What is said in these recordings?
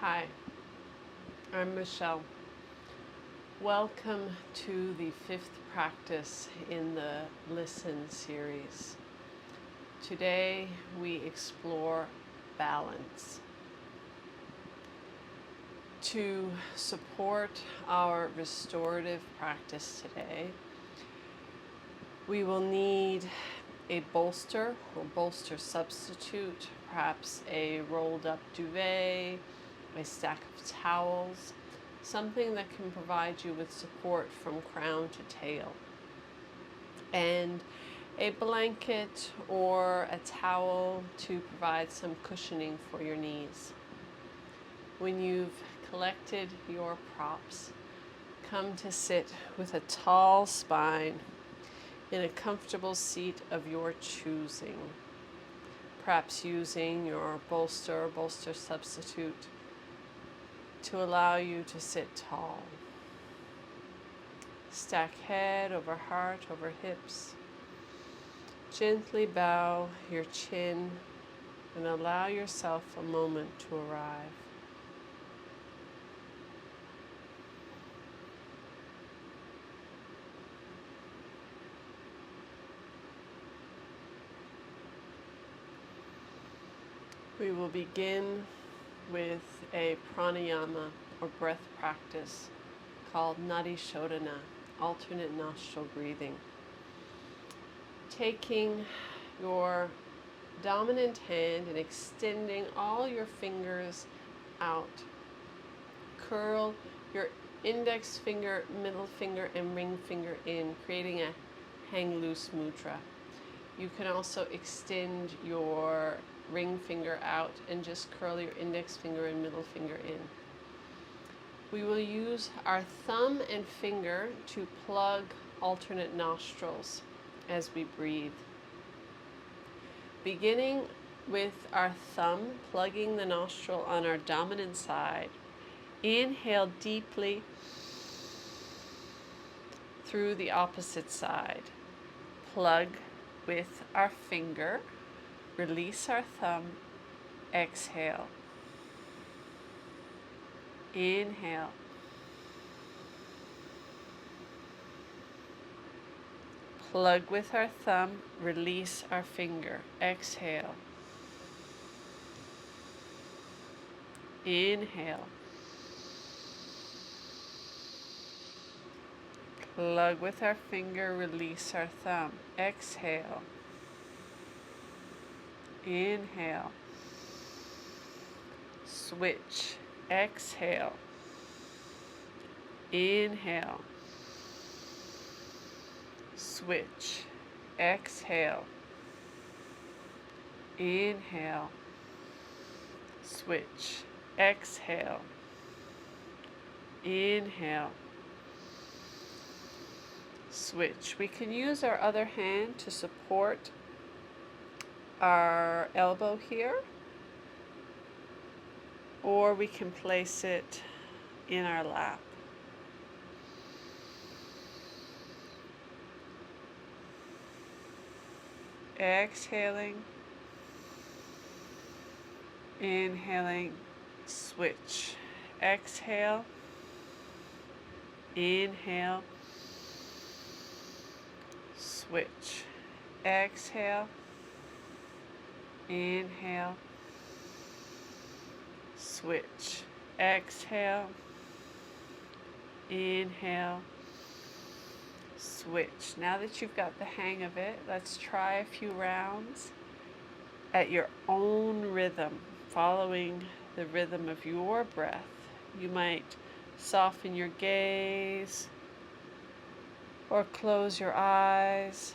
Hi, I'm Michelle. Welcome to the fifth practice in the Listen series. Today we explore balance. To support our restorative practice today, we will need a bolster or bolster substitute, perhaps a rolled up duvet, a stack of towels, something that can provide you with support from crown to tail, and a blanket or a towel to provide some cushioning for your knees. When you've collected your props, come to sit with a tall spine in a comfortable seat of your choosing, perhaps using your bolster or bolster substitute to allow you to sit tall. Stack head over heart over hips. Gently bow your chin and allow yourself a moment to arrive. We will begin with a pranayama or breath practice called Nadi Shodhana, alternate nostril breathing. Taking your dominant hand and extending all your fingers out. Curl your index finger, middle finger, and ring finger in, creating a hang loose mudra. You can also extend your ring finger out and just curl your index finger and middle finger in. We will use our thumb and finger to plug alternate nostrils as we breathe. Beginning with our thumb, plugging the nostril on our dominant side. Inhale deeply through the opposite side. Plug with our finger. Release our thumb. Exhale. Inhale. Plug with our thumb. Release our finger. Exhale. Inhale. Plug with our finger. Release our thumb. Exhale. Inhale. Switch. Exhale. Inhale. Switch. Exhale. Inhale. Switch. Exhale. Inhale. Switch. We can use our other hand to support our elbow here, or we can place it in our lap. Exhaling, inhaling, switch. Exhale, inhale, switch. Exhale, inhale, switch. Exhale, inhale, switch. Now that you've got the hang of it, let's try a few rounds at your own rhythm, following the rhythm of your breath. You might soften your gaze or close your eyes.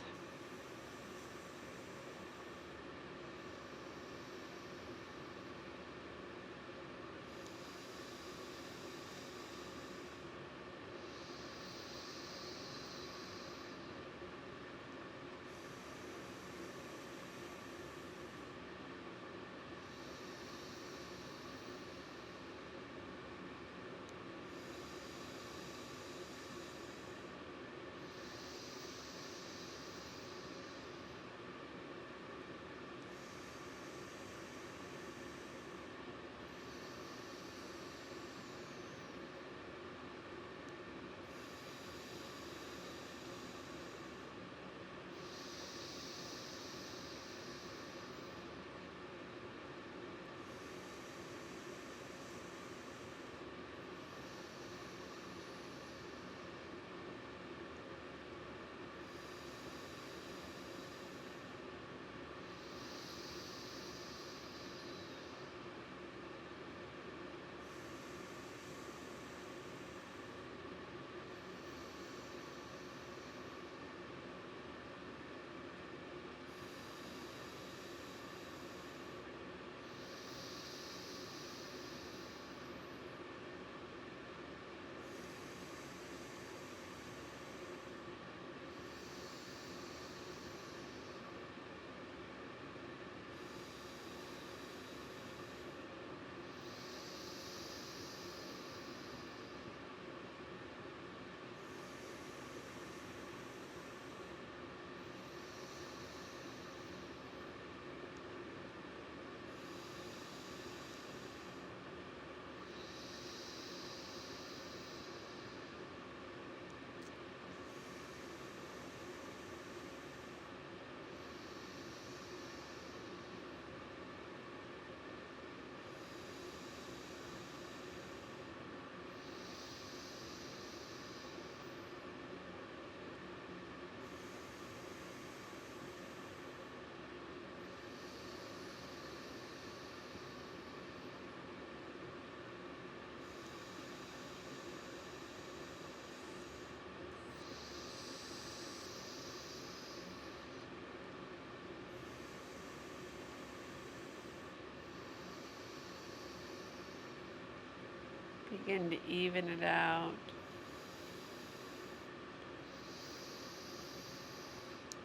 Begin to even it out.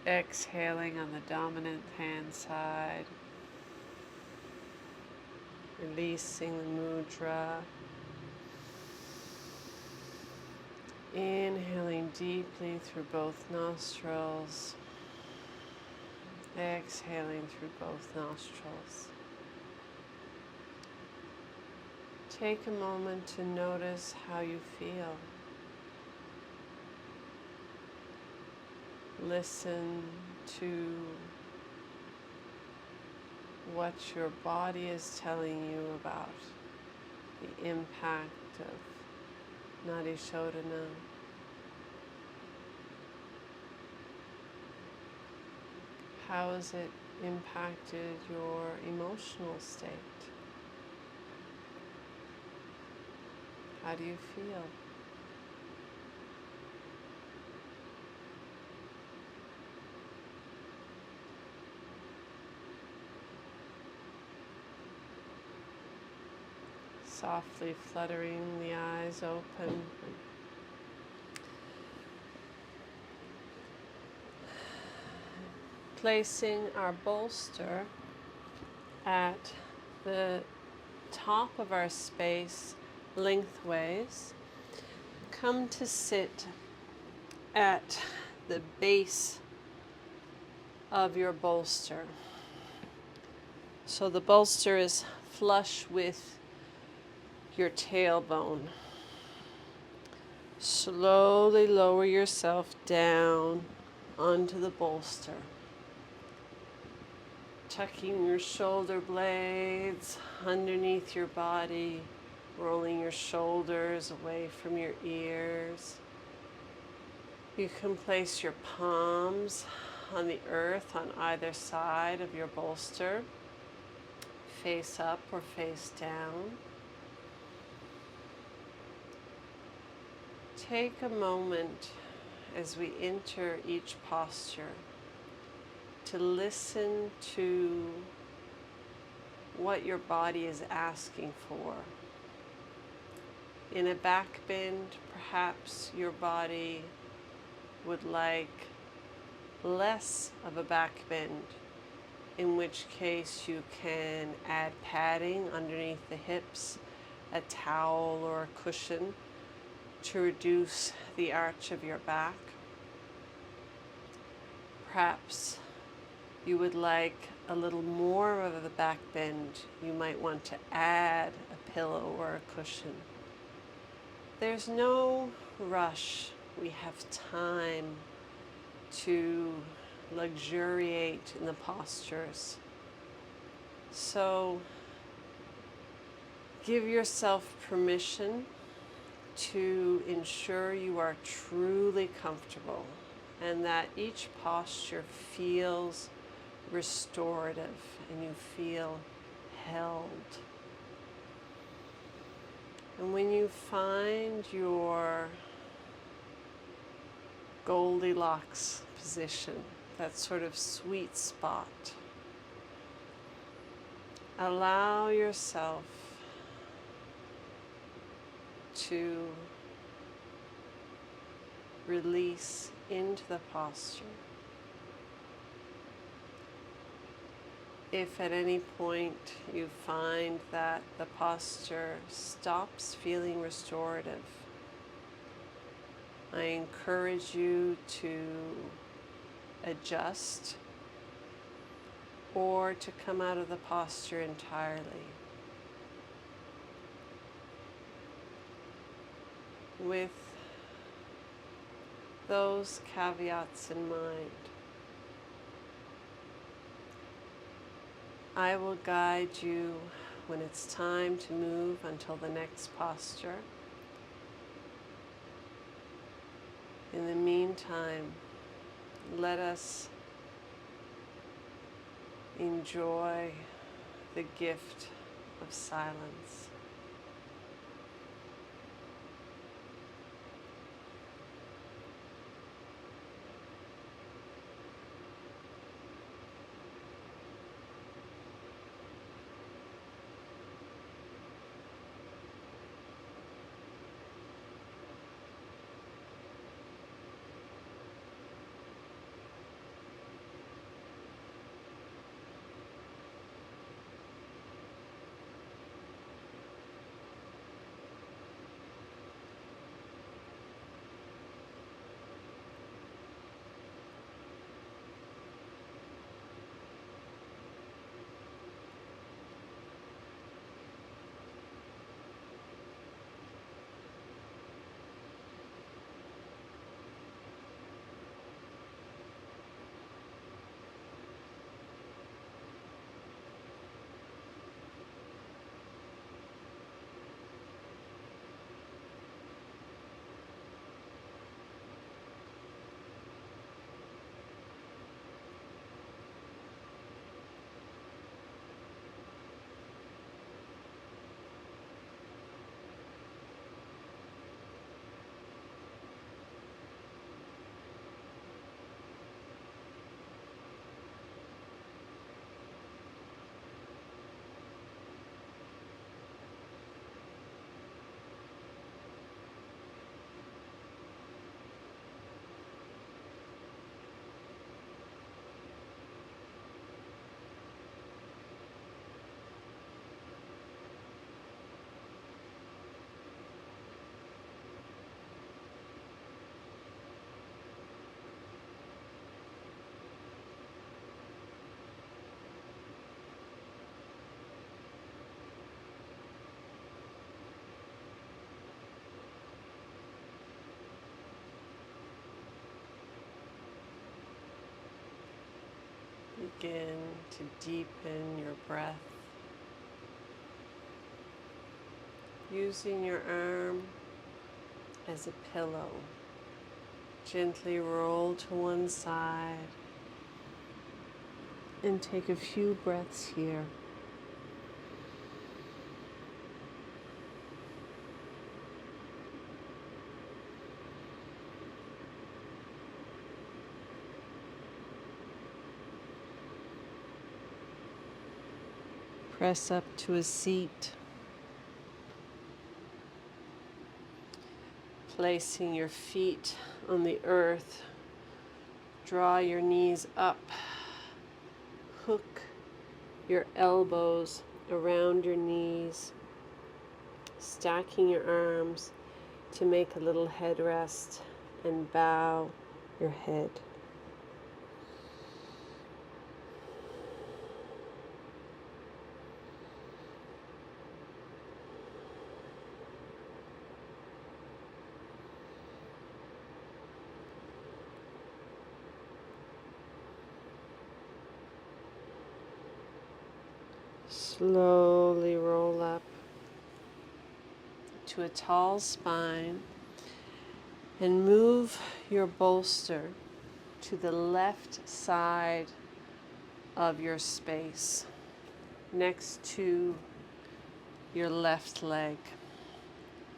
Exhaling on the dominant hand side. Releasing the mudra. Inhaling deeply through both nostrils. Exhaling through both nostrils. Take a moment to notice how you feel. Listen to what your body is telling you about the impact of Nadi Shodhana. How has it impacted your emotional state? How do you feel? Softly fluttering the eyes open. Placing our bolster at the top of our space lengthways, come to sit at the base of your bolster. So the bolster is flush with your tailbone. Slowly lower yourself down onto the bolster. Tucking your shoulder blades underneath your body, rolling your shoulders away from your ears. You can place your palms on the earth on either side of your bolster, face up or face down. Take a moment as we enter each posture to listen to what your body is asking for. In a back bend, perhaps your body would like less of a back bend, in which case you can add padding underneath the hips, a towel or a cushion to reduce the arch of your back. Perhaps you would like a little more of a back bend. You might want to add a pillow or a cushion. There's no rush. We have time to luxuriate in the postures. So give yourself permission to ensure you are truly comfortable and that each posture feels restorative and you feel held. And when you find your Goldilocks position, that sort of sweet spot, allow yourself to release into the posture. If at any point you find that the posture stops feeling restorative, I encourage you to adjust or to come out of the posture entirely. With those caveats in mind, I will guide you when it's time to move until the next posture. In the meantime, let us enjoy the gift of silence. Begin to deepen your breath. Using your arm as a pillow. Gently roll to one side and take a few breaths here. Press up to a seat. Placing your feet on the earth. Draw your knees up. Hook your elbows around your knees. Stacking your arms to make a little headrest and bow your head. Slowly roll up to a tall spine and move your bolster to the left side of your space, next to your left leg.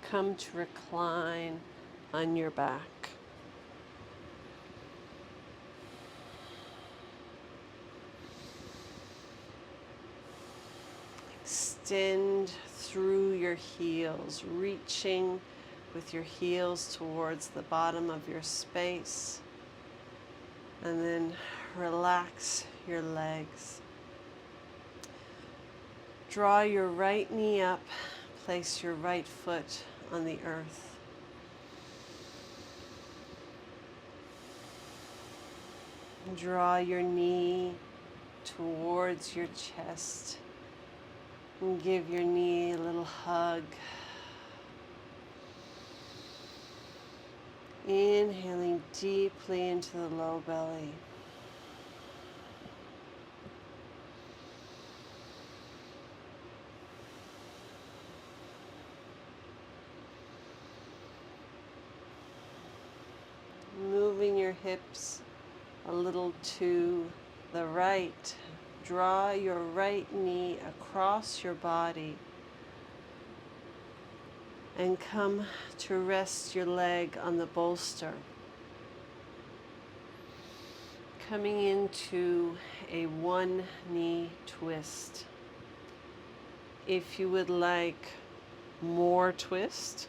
Come to recline on your back. Extend through your heels, reaching with your heels towards the bottom of your space, and then relax your legs. Draw your right knee up, place your right foot on the earth. Draw your knee towards your chest. And give your knee a little hug. Inhaling deeply into the low belly. Moving your hips a little to the right. Draw your right knee across your body and come to rest your leg on the bolster. Coming into a one knee twist. If you would like more twist,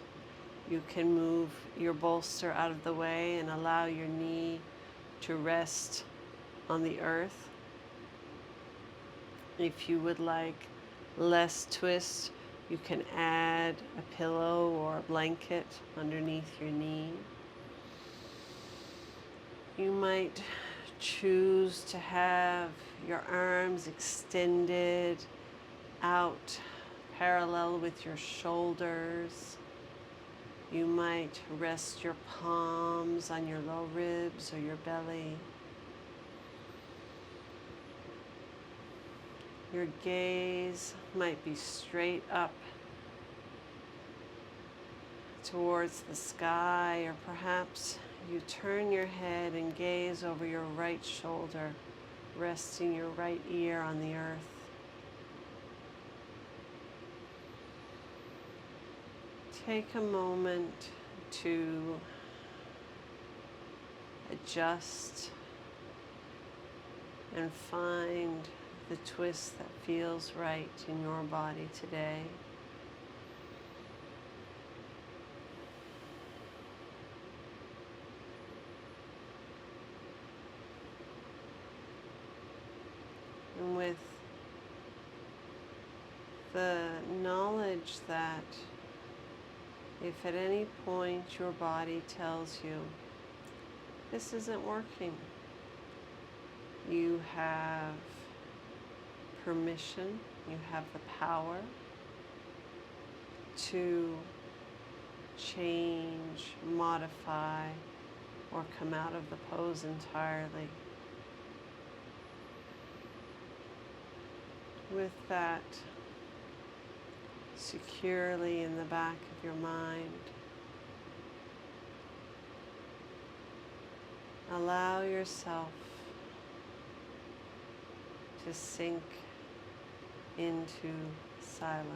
you can move your bolster out of the way and allow your knee to rest on the earth. If you would like less twist, you can add a pillow or a blanket underneath your knee. You might choose to have your arms extended out parallel with your shoulders. You might rest your palms on your low ribs or your belly. Your gaze might be straight up towards the sky, or perhaps you turn your head and gaze over your right shoulder, resting your right ear on the earth. Take a moment to adjust and find the twist that feels right in your body today. And with the knowledge that if at any point your body tells you, this isn't working, you have permission, you have the power to change, modify, or come out of the pose entirely. With that securely in the back of your mind, allow yourself to sink into silence.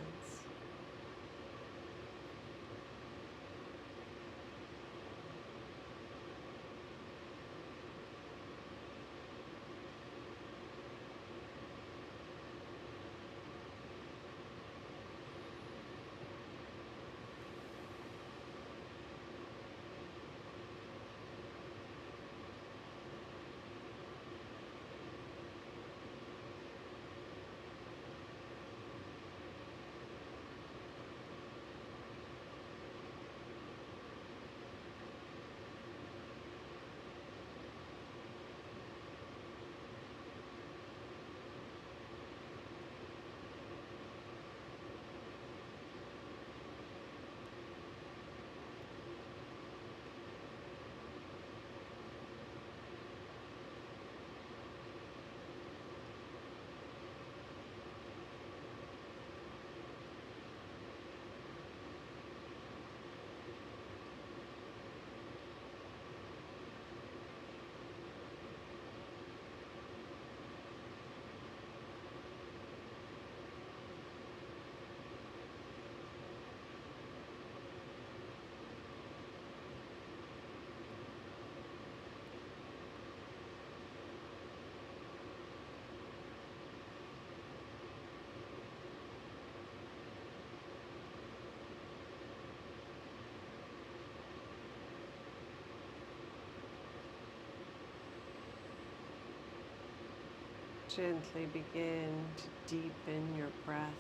Gently begin to deepen your breath.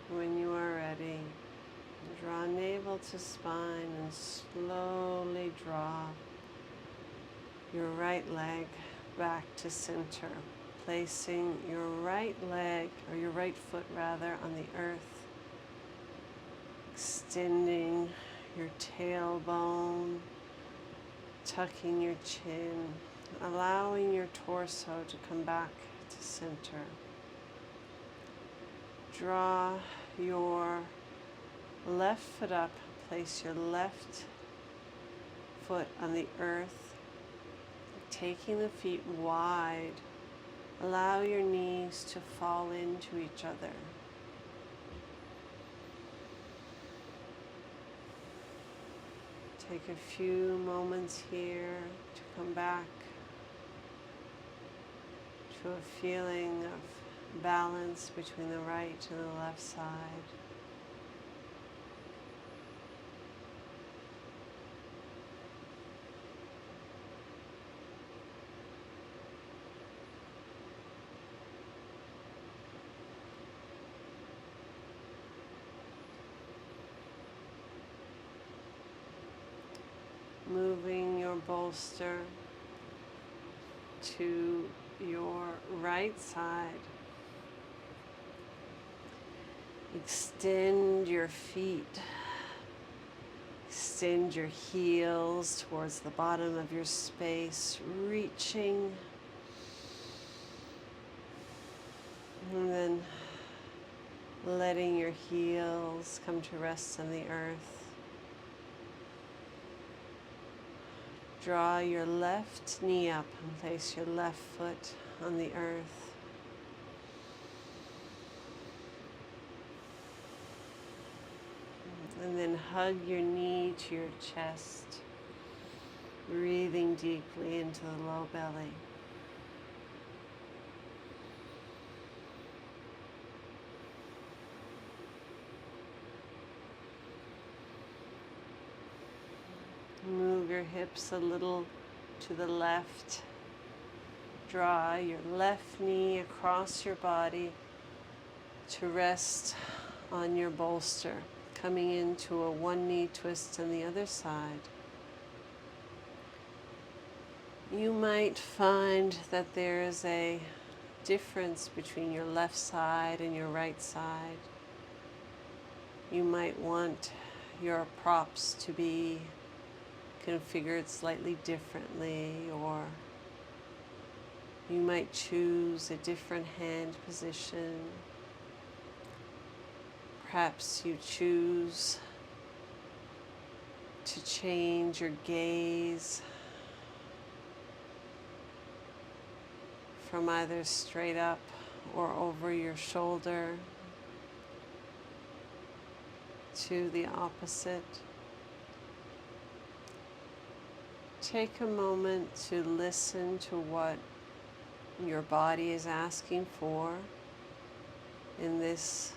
When you are ready, draw navel to spine and slowly draw your right leg back to center, placing your right leg, or your right foot rather, on the earth, extending your tailbone, tucking your chin, allowing your torso to come back to center. Draw your left foot up, place your left foot on the earth, taking the feet wide. Allow your knees to fall into each other. Take a few moments here to come back to a feeling of balance between the right and the left side. Moving your bolster to your right side. Extend your feet. Extend your heels towards the bottom of your space, reaching. And then letting your heels come to rest on the earth. Draw your left knee up and place your left foot on the earth. And then hug your knee to your chest, breathing deeply into the low belly. Move your hips a little to the left. Draw your left knee across your body to rest on your bolster, coming into a one knee twist on the other side. You might find that there is a difference between your left side and your right side. You might want your props to be configured slightly differently, or You might choose a different hand position. Perhaps you choose to change your gaze from either straight up or over your shoulder to the opposite. Take a moment to listen to what your body is asking for in this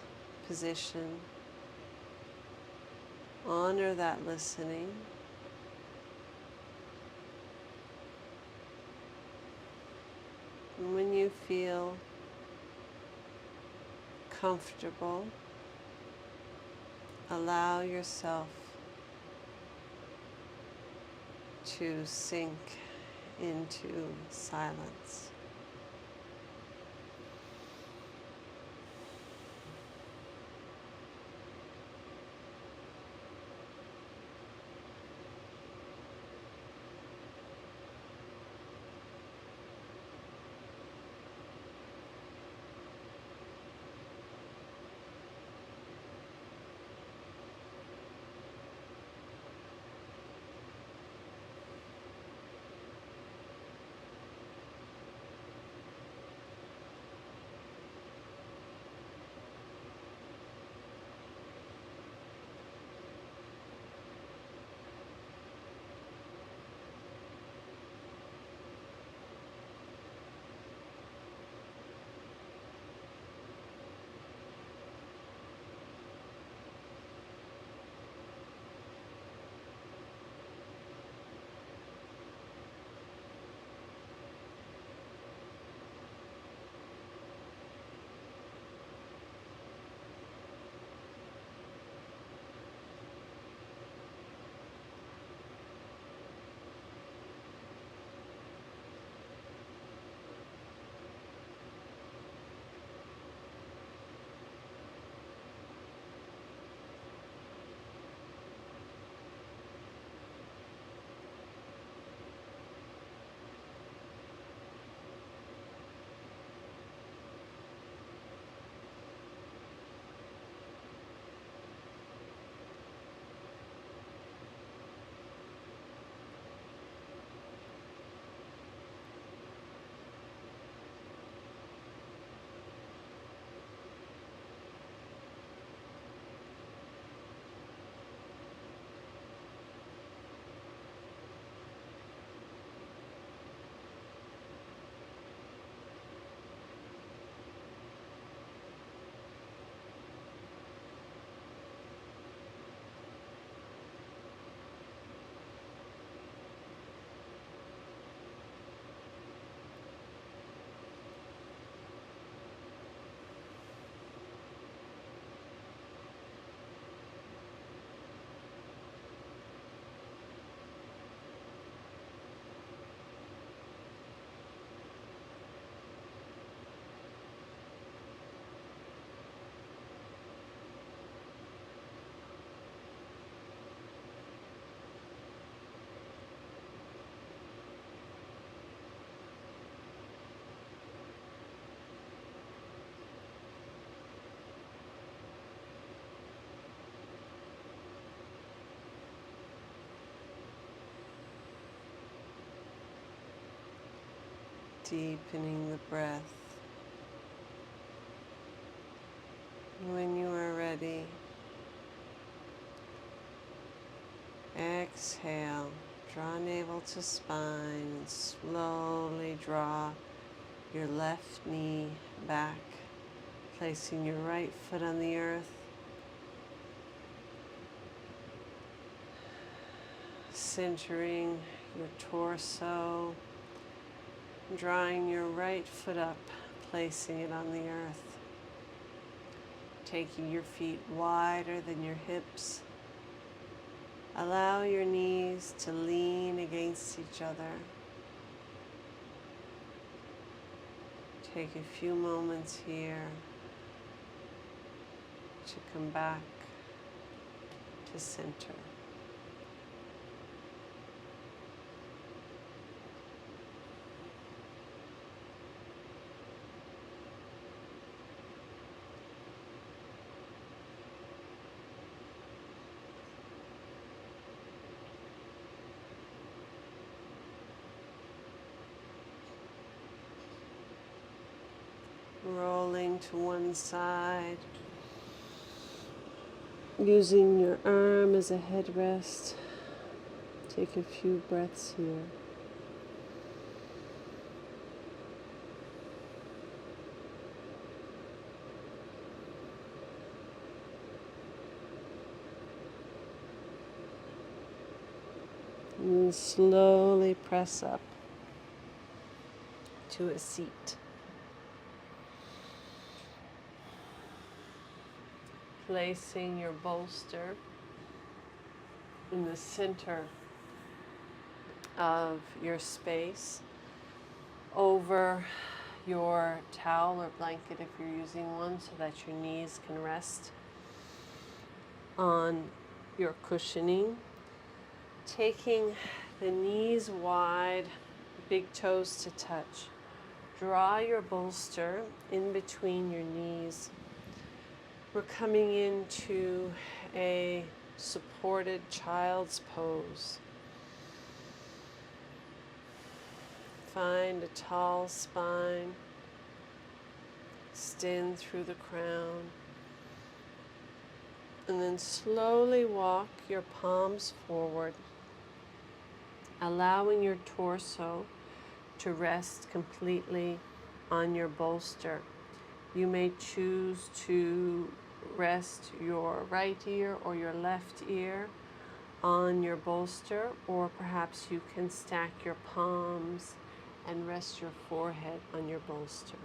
position. Honor that listening. And when you feel comfortable, allow yourself to sink into silence. Deepening the breath. When you are ready, exhale, draw navel to spine, and slowly draw your left knee back, placing your right foot on the earth, centering your torso, drawing your right foot up, placing it on the earth, taking your feet wider than your hips. Allow your knees to lean against each other. Take a few moments here to come back to center. rolling to one side, using your arm as a headrest. Take a few breaths here. And then slowly press up to a seat. Placing your bolster in the center of your space, over your towel or blanket if you're using one, so that your knees can rest on your cushioning. Taking the knees wide, big toes to touch. Draw your bolster in between your knees. We're coming into a supported child's pose. Find a tall spine. Extend through the crown. And then slowly walk your palms forward, allowing your torso to rest completely on your bolster. You may choose to rest your right ear or your left ear on your bolster, or perhaps you can stack your palms and rest your forehead on your bolster.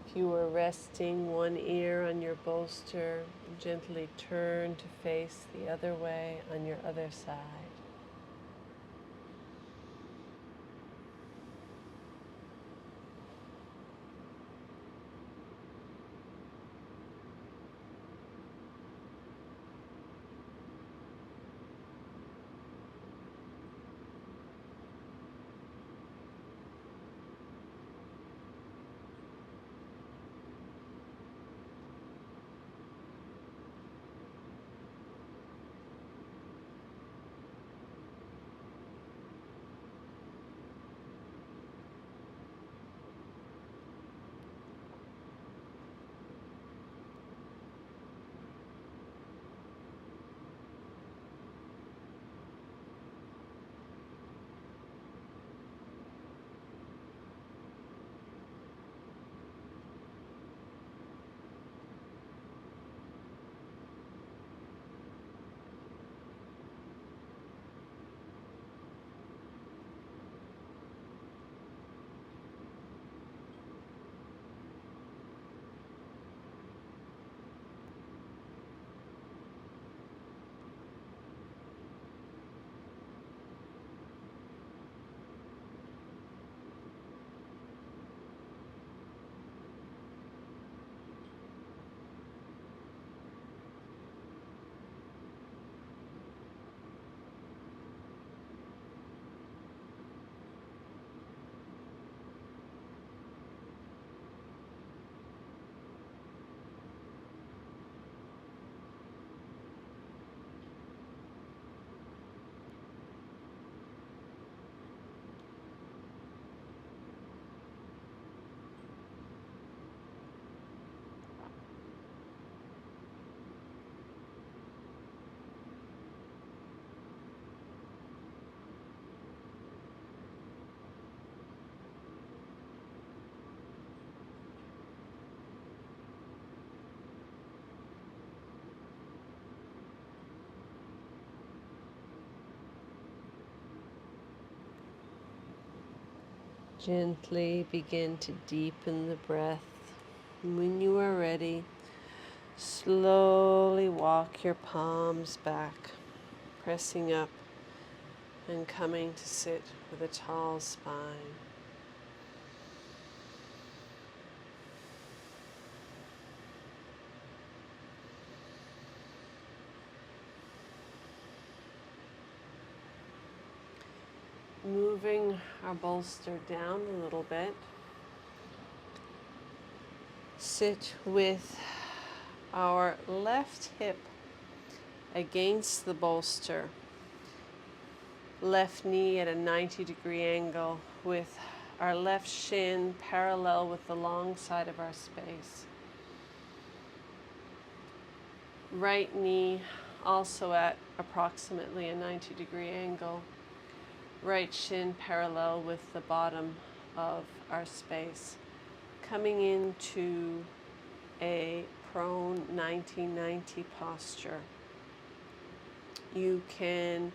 If you were resting one ear on your bolster, gently turn to face the other way on your other side. Gently begin to deepen the breath. And when you are ready, slowly walk your palms back, pressing up and coming to sit with a tall spine. Moving our bolster down a little bit. Sit with our left hip against the bolster, left knee at a 90-degree angle with our left shin parallel with the long side of our space. Right knee also at approximately a 90-degree angle. Right shin parallel with the bottom of our space. Coming into a prone 90-90 posture. You can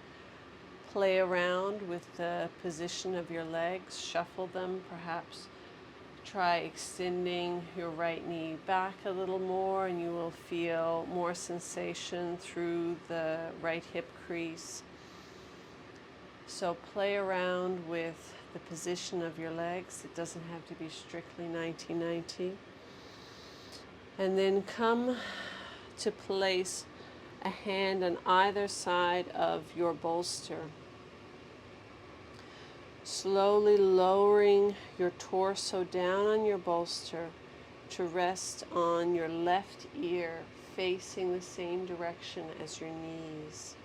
play around with the position of your legs, shuffle them, perhaps try extending your right knee back a little more, and you will feel more sensation through the right hip crease. So play around with the position of your legs. It doesn't have to be strictly 90-90. And then come to place a hand on either side of your bolster. Slowly lowering your torso down on your bolster to rest on your left ear, facing the same direction as your knees.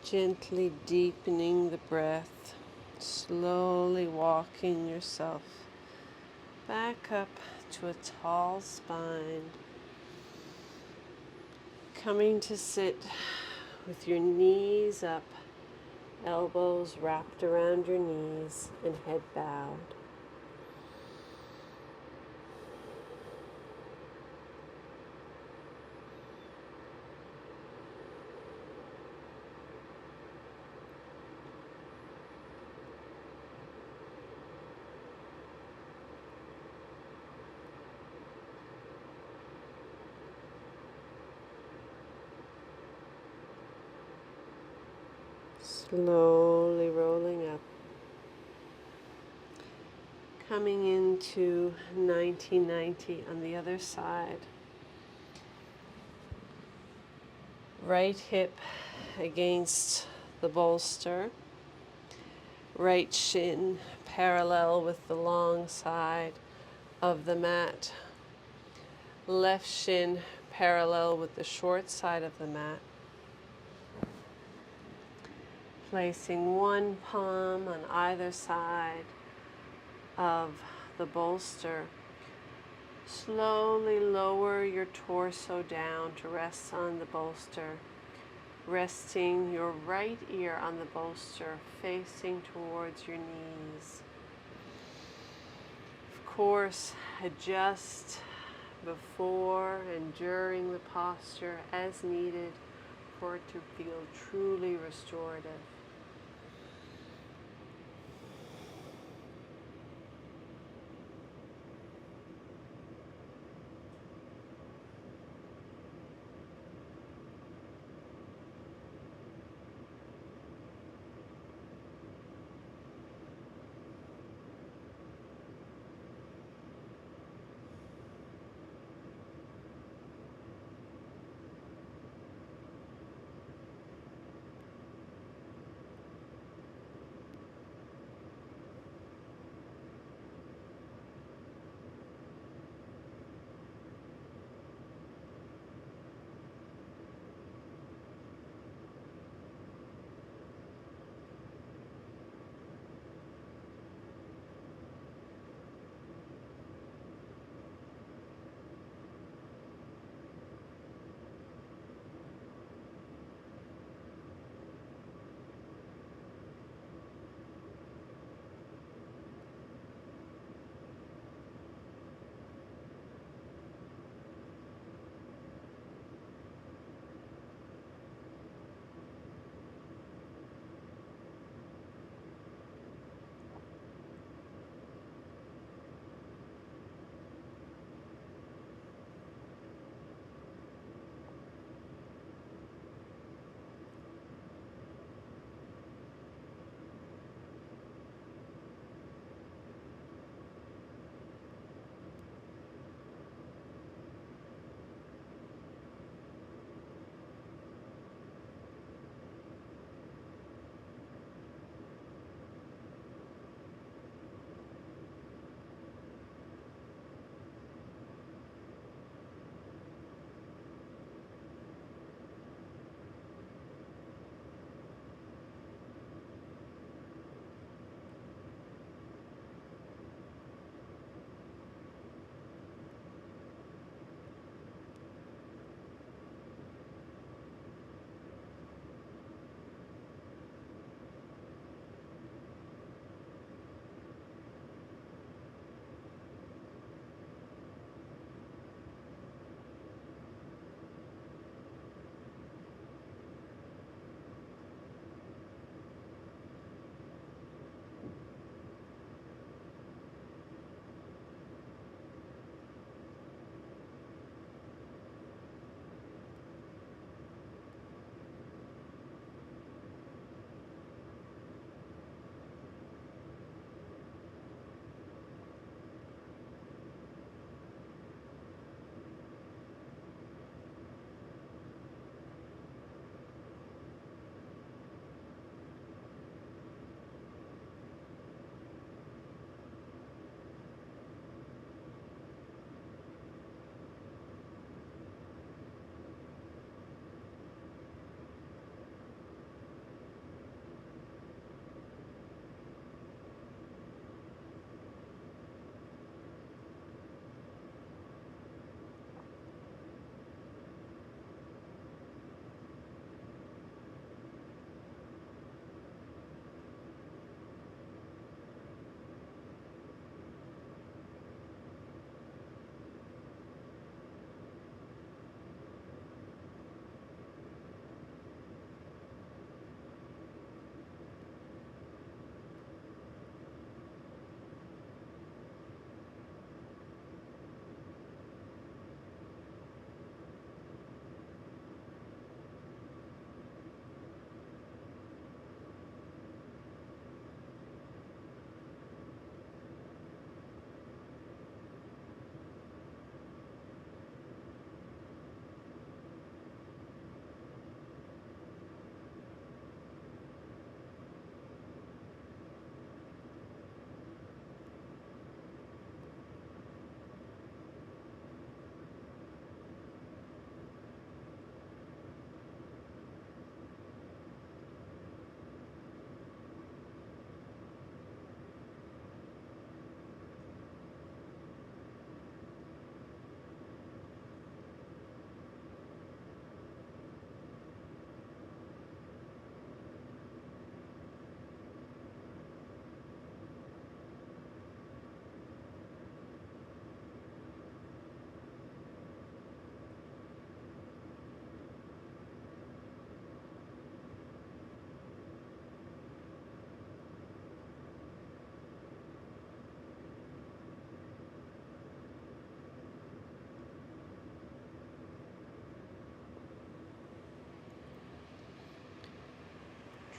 Gently deepening the breath, slowly walking yourself back up to a tall spine, coming to sit with your knees up, elbows wrapped around your knees, and head bowed. Slowly rolling up, coming into 1990 on the other side. Right hip against the bolster, right shin parallel with the long side of the mat, left shin parallel with the short side of the mat. Placing one palm on either side of the bolster. Slowly lower your torso down to rest on the bolster, resting your right ear on the bolster, facing towards your knees. Of course, adjust before and during the posture as needed for it to feel truly restorative.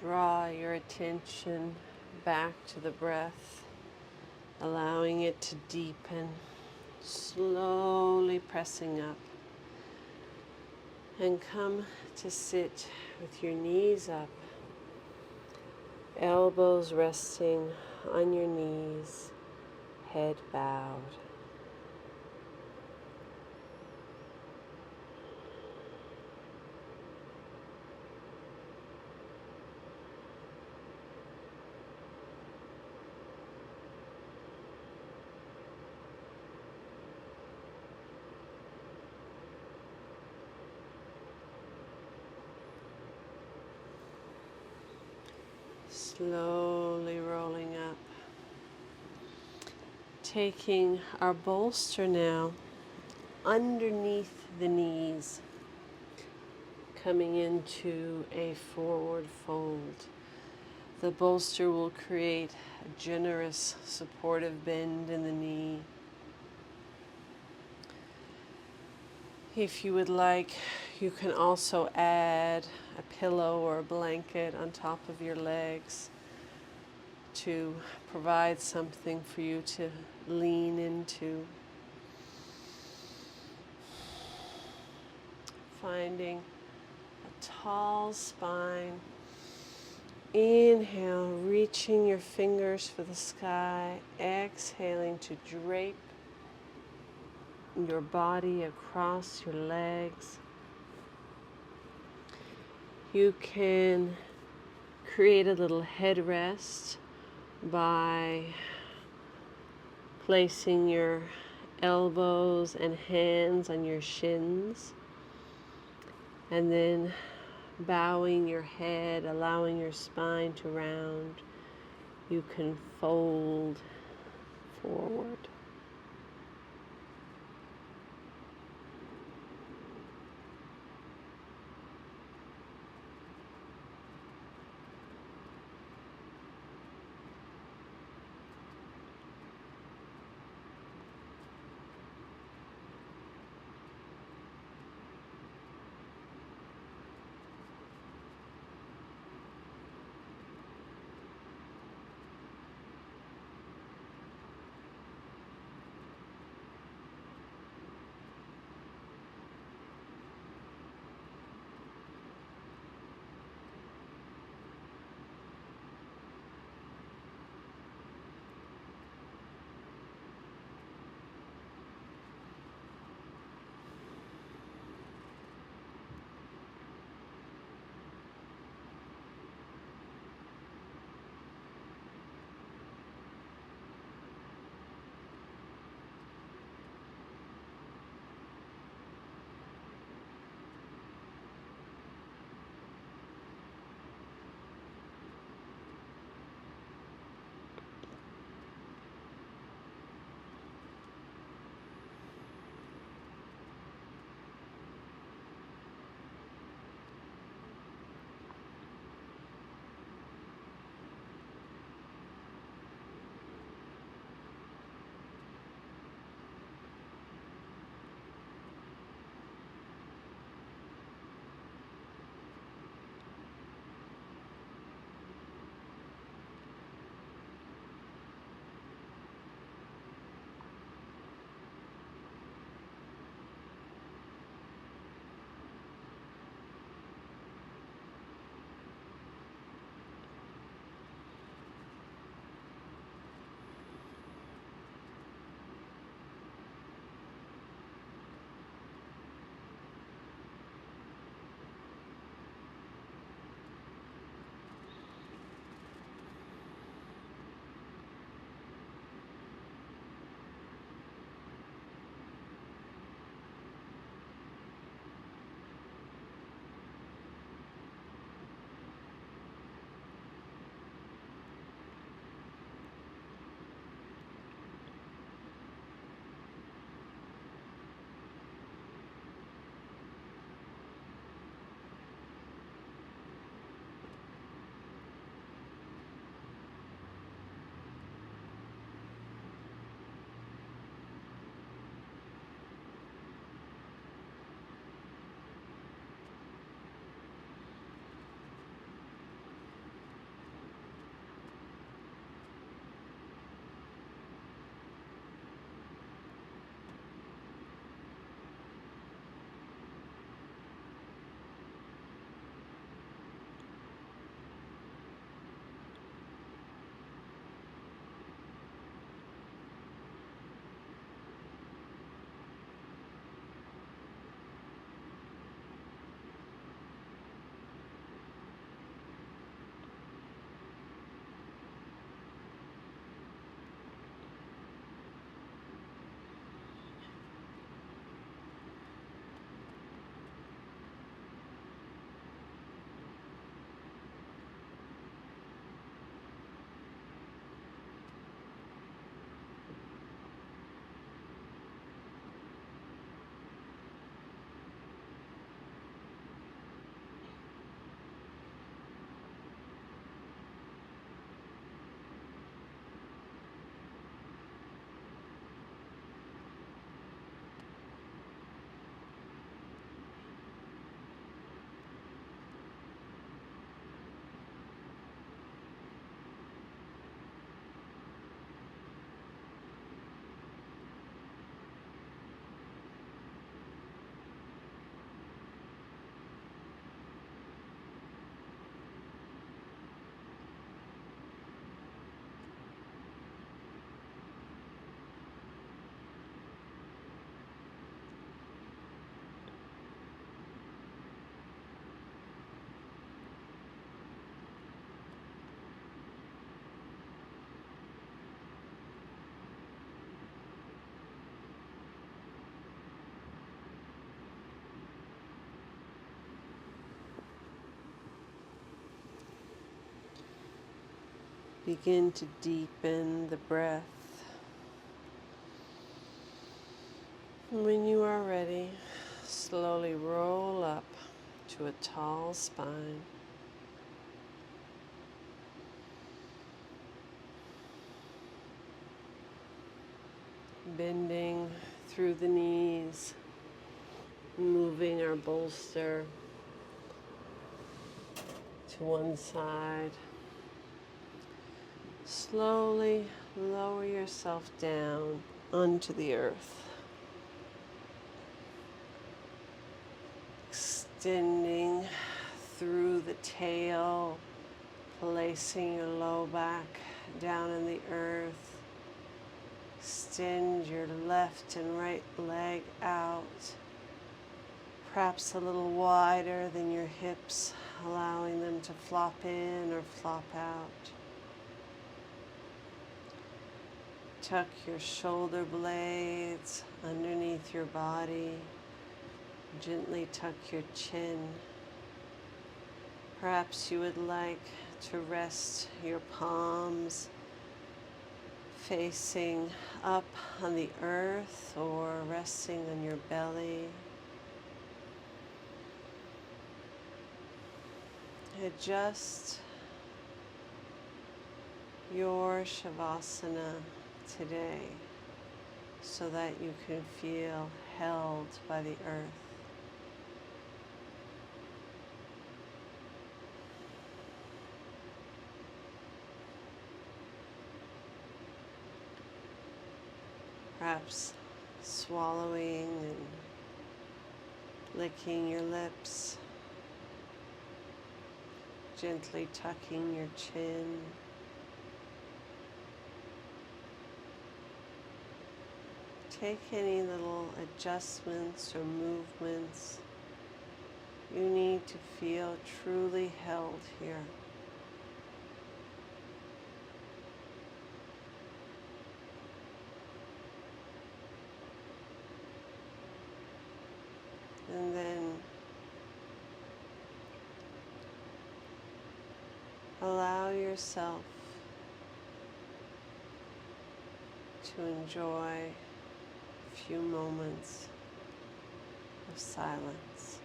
Draw your attention back to the breath, allowing it to deepen, slowly pressing up. And come to sit with your knees up, elbows resting on your knees, head bowed. Slowly rolling up. Taking our bolster now underneath the knees, coming into a forward fold. The bolster will create a generous supportive bend in the knee. If you would like, you can also add a pillow or a blanket on top of your legs to provide something for you to lean into. Finding a tall spine. Inhale, reaching your fingers for the sky. Exhaling to drape your body across your legs. You can create a little headrest by placing your elbows and hands on your shins, and then bowing your head, allowing your spine to round. You can fold forward. Begin to deepen the breath. When you are ready, slowly roll up to a tall spine. Bending through the knees, moving our bolster to one side. Slowly lower yourself down onto the earth. Extending through the tail, placing your low back down in the earth. Extend your left and right leg out, perhaps a little wider than your hips, allowing them to flop in or flop out. Tuck your shoulder blades underneath your body. Gently tuck your chin. Perhaps you would like to rest your palms facing up on the earth or resting on your belly. Adjust your Shavasana today so that you can feel held by the earth. Perhaps swallowing and licking your lips, gently tucking your chin. Take any little adjustments or movements you need to feel truly held here. And then allow yourself to enjoy a few moments of silence.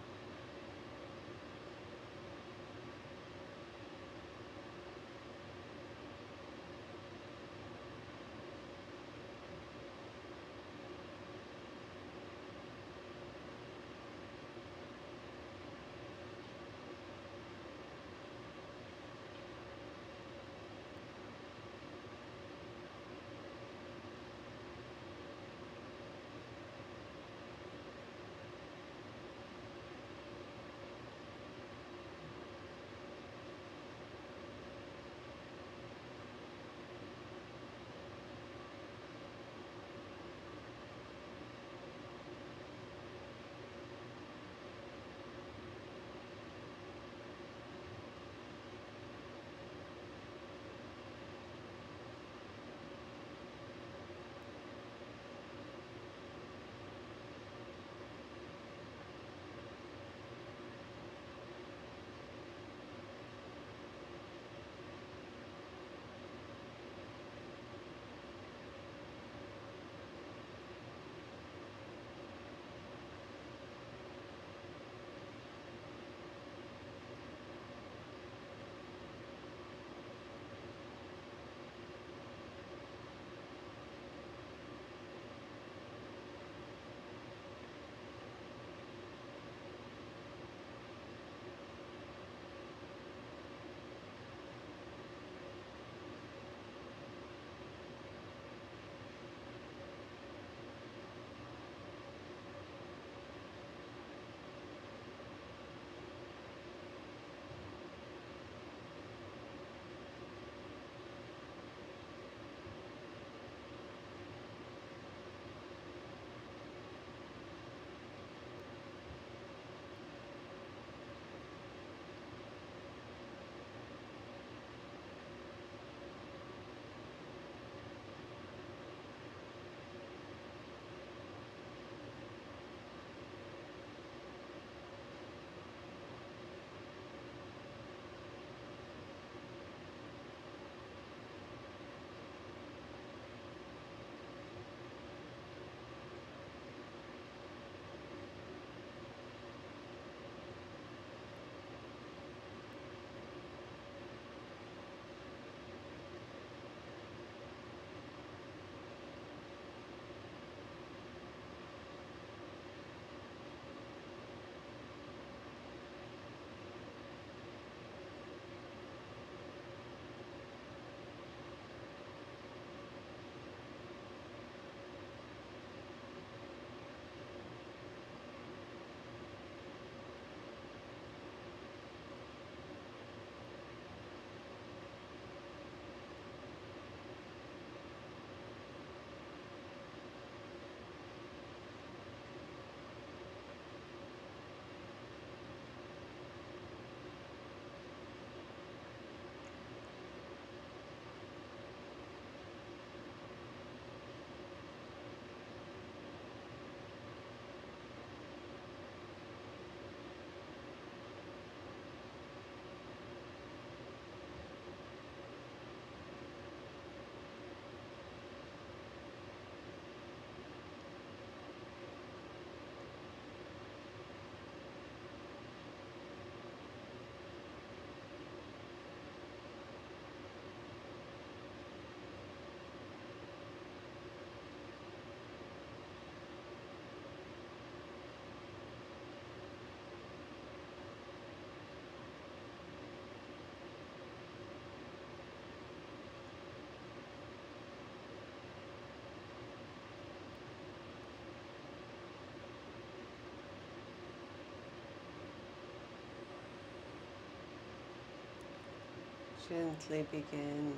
Gently begin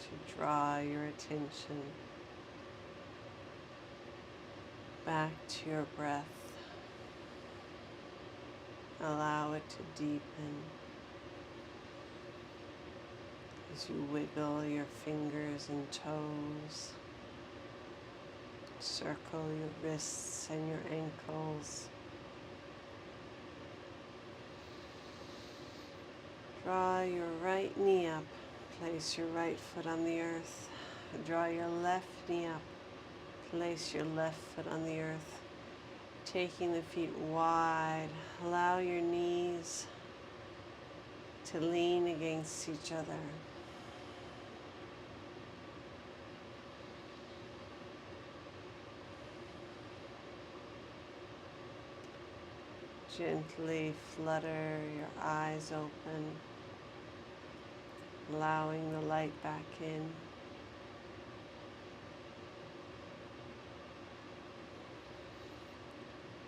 to draw your attention back to your breath. Allow it to deepen as you wiggle your fingers and toes. Circle your wrists and your ankles. Draw your right knee up. Place your right foot on the earth. Draw your left knee up. Place your left foot on the earth. Taking the feet wide. Allow your knees to lean against each other. Gently flutter your eyes open, allowing the light back in.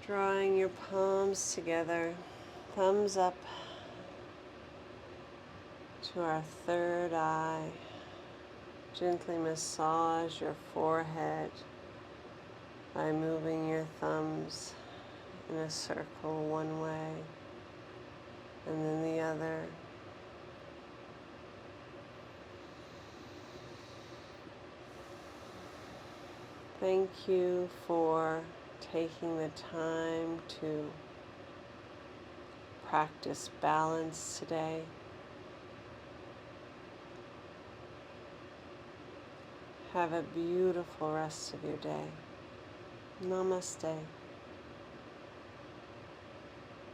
Drawing your palms together, thumbs up to our third eye. Gently massage your forehead by moving your thumbs in a circle one way and then the other. Thank you for taking the time to practice balance today. Have a beautiful rest of your day. Namaste.